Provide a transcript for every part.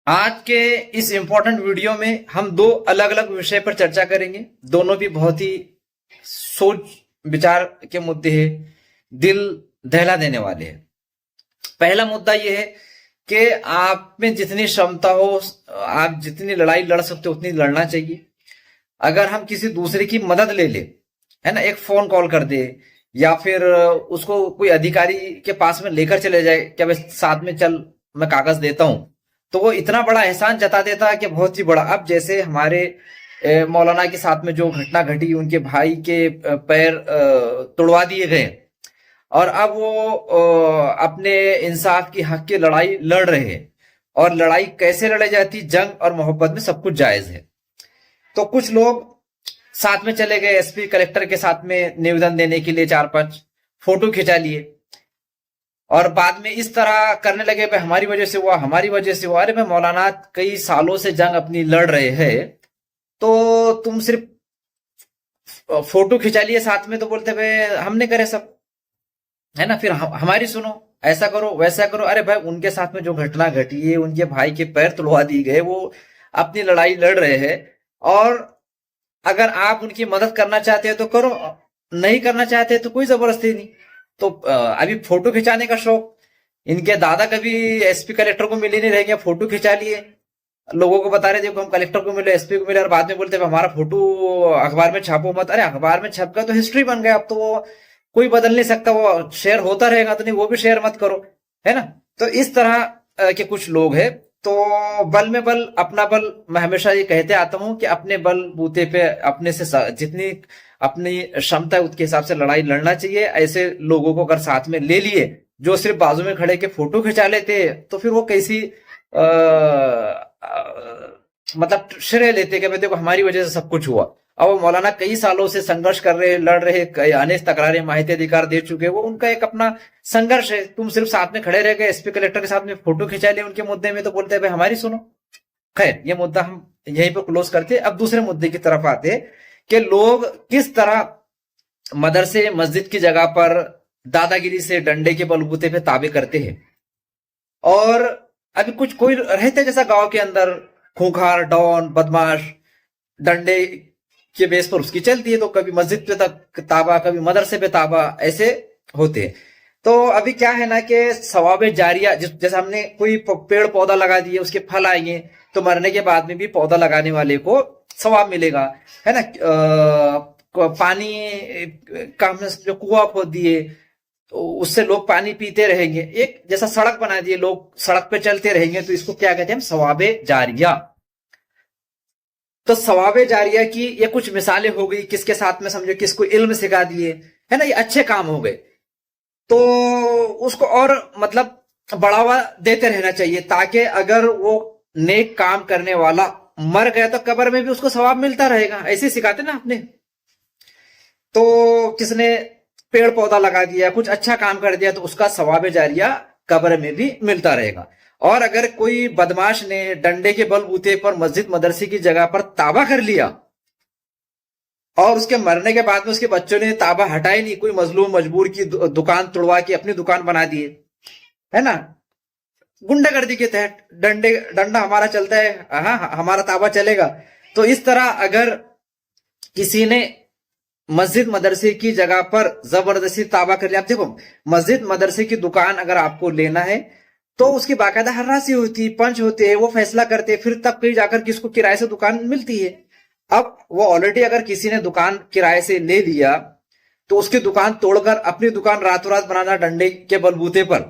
आज के इस इंपॉर्टेंट वीडियो में हम दो अलग अलग विषय पर चर्चा करेंगे। दोनों भी बहुत ही सोच विचार के मुद्दे हैं, दिल दहला देने वाले हैं। पहला मुद्दा यह है कि आप में जितनी क्षमता हो, आप जितनी लड़ाई लड़ सकते हो उतनी लड़ना चाहिए। अगर हम किसी दूसरे की मदद ले ले, है ना, एक फोन कॉल कर दे या फिर उसको कोई अधिकारी के पास में लेकर चले जाए, क्या भाई साथ में चल, मैं कागज देता हूं, तो वो इतना बड़ा एहसान जता देता है कि बहुत ही बड़ा। अब जैसे हमारे मौलाना के साथ में जो घटना घटी, उनके भाई के पैर तोड़वा दिए गए और अब वो अपने इंसाफ की हक की लड़ाई लड़ रहे हैं। और लड़ाई कैसे लड़ी जाती, जंग और मोहब्बत में सब कुछ जायज है। तो कुछ लोग साथ में चले गए, एसपी कलेक्टर के साथ में निवेदन देने के लिए, 4-5 फोटो खिंचा लिए और बाद में इस तरह करने लगे, भाई हमारी वजह से हुआ, हमारी वजह से हुआ। अरे भाई मौलाना कई सालों से जंग अपनी लड़ रहे हैं, तो तुम सिर्फ फोटो खिंचा लिए साथ में तो बोलते भाई हमने करे सब, है ना, फिर हमारी सुनो, ऐसा करो वैसा करो। अरे भाई उनके साथ में जो घटना घटी है, उनके भाई के पैर तुड़वा दिए गए, वो अपनी लड़ाई लड़ रहे हैं और अगर आप उनकी मदद करना चाहते हैं तो करो, नहीं करना चाहते तो कोई जबरदस्ती नहीं। तो अभी फोटो खिंचाने का शौक, इनके दादा कभी एसपी कलेक्टर को मिले नहीं रहेंगे, फोटो खिंचा लिए, लोगों को बता रहे देखो हम कलेक्टर को मिले, एसपी को मिले, और बाद में बोलते हमारा फोटो अखबार में छापो मत। अरे अखबार में छप गया तो हिस्ट्री बन गया, अब तो वो कोई बदल नहीं सकता, वो शेयर होता रहेगा, तो नहीं वो भी शेयर मत करो, है ना। तो इस तरह के कुछ लोग हैं। तो बल में बल अपना बल, मैं हमेशा ये कहते आता हूं कि अपने बल बूते पे अपने से जितनी अपनी क्षमता है उसके हिसाब से लड़ाई लड़ना चाहिए। ऐसे लोगों को अगर साथ में ले लिए जो सिर्फ बाजू में खड़े के फोटो खिंचा लेते, तो फिर वो कैसी मतलब श्रेय लेते कि देखो हमारी वजह से सब कुछ हुआ। अब मौलाना कई सालों से संघर्ष कर रहे, लड़ रहे, अनेक तकरारें, माहिती अधिकार दे चुके, वो उनका एक अपना संघर्ष है। तुम सिर्फ साथ में खड़े रह गए, एसपी कलेक्टर के साथ में फोटो खिंचा लिए उनके मुद्दे में, तो बोलते हैं भाई हमारी सुनो। खैर ये मुद्दा हम यहीं पे क्लोज करते। अब दूसरे मुद्दे की तरफ आते कि लोग किस तरह मदरसे मस्जिद की जगह पर दादागिरी से डंडे के बलबूते पे ताबे करते हैं। और अभी कुछ कोई रहते जैसा गांव के अंदर खूंखार, डॉन, बदमाश, डंडे के बेस पर उसकी चलती है, तो कभी मस्जिद पे तक ताबा, कभी मदरसे पे ताबा, ऐसे होते हैं। तो अभी क्या है ना कि सवाबे जारिया, जैसे हमने कोई पेड़ पौधा लगा दिए, उसके फल आएंगे, तो मरने के बाद में भी पौधा लगाने वाले को सवाब मिलेगा, है ना। पानी का हमने जो कुआं खोद दिए, तो उससे लोग पानी पीते रहेंगे। एक जैसा सड़क बना दिए, लोग सड़क पे चलते रहेंगे, तो इसको क्या कहते हैं हम, सवाबे जारिया। तो सवाबे जारिया की ये कुछ मिसालें हो गई। किसके साथ में समझो किसको इल्म सिखा दिए, है ना, ये अच्छे काम हो गए, तो उसको और मतलब बढ़ावा देते रहना चाहिए, ताकि अगर वो नेक काम करने वाला मर गया तो कब्र में भी उसको सवाब मिलता रहेगा। ऐसे सिखाते ना आपने। तो किसने पेड़ पौधा लगा दिया, कुछ अच्छा काम कर दिया, तो उसका सवाब जारिया कब्र में भी मिलता रहेगा। और अगर कोई बदमाश ने डंडे के बलबूते पर मस्जिद मदरसे की जगह पर ताबा कर लिया और उसके मरने के बाद में उसके बच्चों ने ताबा हटाई नहीं, कोई मजलूम मजबूर की दुकान तोड़वा के अपनी दुकान बना दिए, है ना, गुंडागर्दी के तहत डंडा हमारा चलता है, हाँ हमारा ताबा चलेगा। तो इस तरह अगर किसी ने मस्जिद मदरसे की जगह पर जबरदस्ती ताबा कर लिया, आप देखो मस्जिद मदरसे की दुकान अगर आपको लेना है तो उसकी बाकायदा हर्रासी होती, पंच होते हैं, वो फैसला करते हैं, फिर तब कहीं जाकर किसको किराए से दुकान मिलती है। अब वो ऑलरेडी अगर किसी ने दुकान किराए से ले लिया, तो उसकी दुकान तोड़कर अपनी दुकान रातों रात बनाना डंडे के बलबूते पर,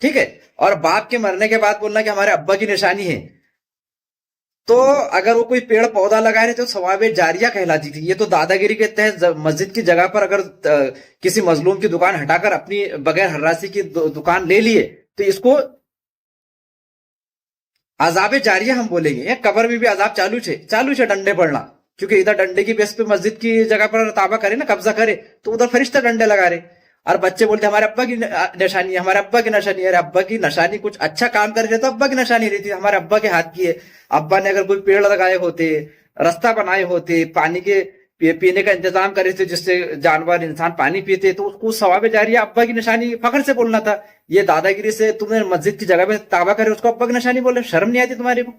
ठीक है, और बाप के मरने के बाद बोलना कि हमारे अब्बा की निशानी है। तो अगर वो कोई पेड़ पौधा लगा रहे तो सवाबे जारिया कहलाती थी। ये तो दादागिरी के तहत मस्जिद की जगह पर अगर किसी मजलूम की दुकान हटाकर अपनी बगैर हर्रासी की दुकान ले लिए, तो इसको अजाबे जारिया हम बोलेंगे। कब्र में भी अजाब चालू छे डंडे पड़ना, क्योंकि इधर डंडे की बेस पे मस्जिद की जगह पर ताबा करे ना, कब्जा करे, तो उधर फरिश्ता डंडे लगा रहे और बच्चे बोलते हमारे अब्बा की निशानी है, हमारे अब्बा की निशानी है। अरे अब्बा की निशानी कुछ अच्छा काम करके तो अब्बा की निशानी रहती है, हमारे अब्बा के हाथ की है। अब्बा ने अगर कोई पेड़ लगाए होते, रास्ता बनाए होते, पानी के पीने का इंतजाम करे थे जिससे जानवर इंसान पानी पीते, तो उसको सवाब जारिया अब्बा की निशानी फखर से बोलना था। ये दादागिरी से तुमने मस्जिद की जगह पे ताबा करे उसको अब्बा की निशानी बोले, शर्म नहीं आती तुम्हारे को?